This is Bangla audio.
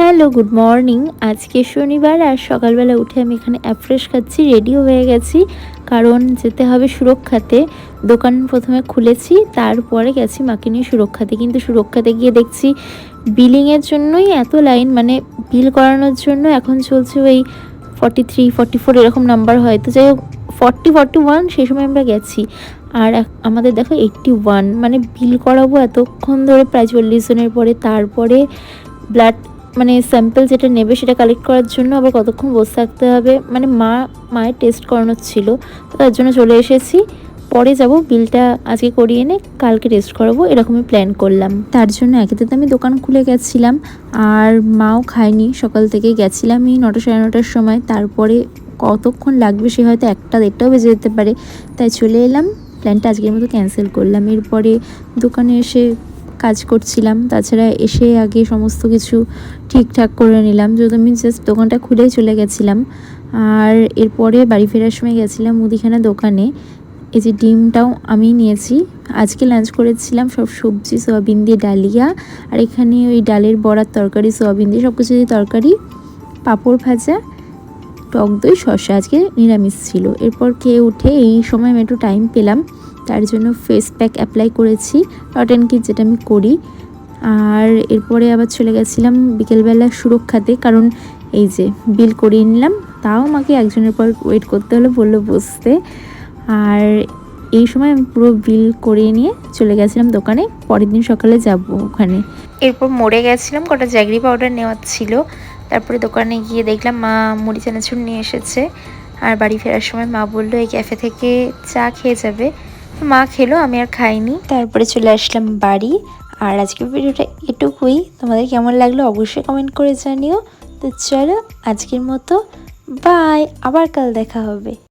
Hello, good morning. আজকে শনিবার আর সকালবেলা উঠে আমি এখানে অ্যাফ্রেশ খাচ্ছি, রেডিও হয়ে গেছি। কারণ যেতে হবে সুরক্ষাতে। দোকান প্রথমে খুলেছি, তারপরে গেছি মাকে নিয়ে সুরক্ষাতে। কিন্তু সুরক্ষাতে গিয়ে দেখছি বিলিংয়ের জন্যই এত লাইন, মানে বিল করানোর জন্য এখন চলছে ওই 43, 44 এরকম নাম্বার হয়। তো যাই হোক 40, 41 সেই সময় আমরা গেছি। আর আমাদের দেখো 81, মানে বিল করাবো এতক্ষণ ধরে প্রায় 40 জনের পরে। তারপরে ব্লাড মানে স্যাম্পল যেটা নেবে সেটা কালেক্ট করার জন্য আবার কতক্ষণ বসে থাকতে হবে, মানে মায়ের টেস্ট করানোর ছিল, তো তার জন্য চলে এসেছি। পরে যাব, বিলটা আজকে করিয়ে এনে কালকে টেস্ট করাবো, এরকমই প্ল্যান করলাম। তার জন্য একেতে তো আমি দোকান খুলে গেছিলাম, আর মাও খায়নি, সকাল থেকে গেছিলাম এই 9টা সাড়ে 9টার সময়। তারপরে কতক্ষণ লাগবে সে হয়তো 1টা 1:30টাও বেজে যেতে পারে, তাই চলে এলাম। প্ল্যানটা আজকের মতো ক্যান্সেল করলাম। এরপরে দোকানে এসে কাজ করছিলাম, তাছাড়া এসে আগে সমস্ত কিছু ঠিকঠাক করে নিলাম, যেহেতু আমি জাস্ট দোকানটা খুলেই চলে গেছিলাম। আর এরপরে বাড়ি ফেরার সময় গেছিলাম মুদিখানা দোকানে। এই যে ডিমটাও আমি নিয়েছি। আজকে লাঞ্চ করেছিলাম সব সবজি, সোয়াবিন দিয়ে ডালিয়া, আর এখানে ওই ডালের বড়ার তরকারি, সোয়াবিন দিয়ে সব কিছু দিয়ে তরকারি, পাঁপড় ভাজা, টক দই, শসা। আজকে নিরামিষ ছিল। এরপর খেয়ে উঠে এই সময় আমি একটু টাইম পেলাম, তার জন্য ফেস প্যাক অ্যাপ্লাই করেছি, ডট অ্যান্ড কিট যেটা আমি করি। আর এরপরে আবার চলে গেছিলাম বিকেলবেলা সুরক্ষাতে, কারণ এই যে বিল করিয়ে নিলাম। তাও আমাকে একজনের পর ওয়েট করতে হলো, বললো বসতে। আর এই সময় আমি পুরো বিল করিয়ে নিয়ে চলে গেছিলাম দোকানে, পরের দিন সকালে যাব ওখানে। এরপর মোড়ে গেছিলাম, কটা জ্যাগরি পাউডার নেওয়ার ছিল। তারপরে দোকানে গিয়ে দেখলাম মা মুড়ি চানাচুর নিয়ে এসেছে। আর বাড়ি ফেরার সময় মা বললো এই ক্যাফে থেকে চা খেয়ে যাবে, মা খেলো, আমি আর খাইনি। তারপরে চলে আসলাম বাড়ি। আর আজকের ভিডিওটা এটুকুই। তোমাদের কেমন লাগলো অবশ্যই কমেন্ট করে জানিও। তো চলো আজকের মতো বাই, আবার কাল দেখা হবে।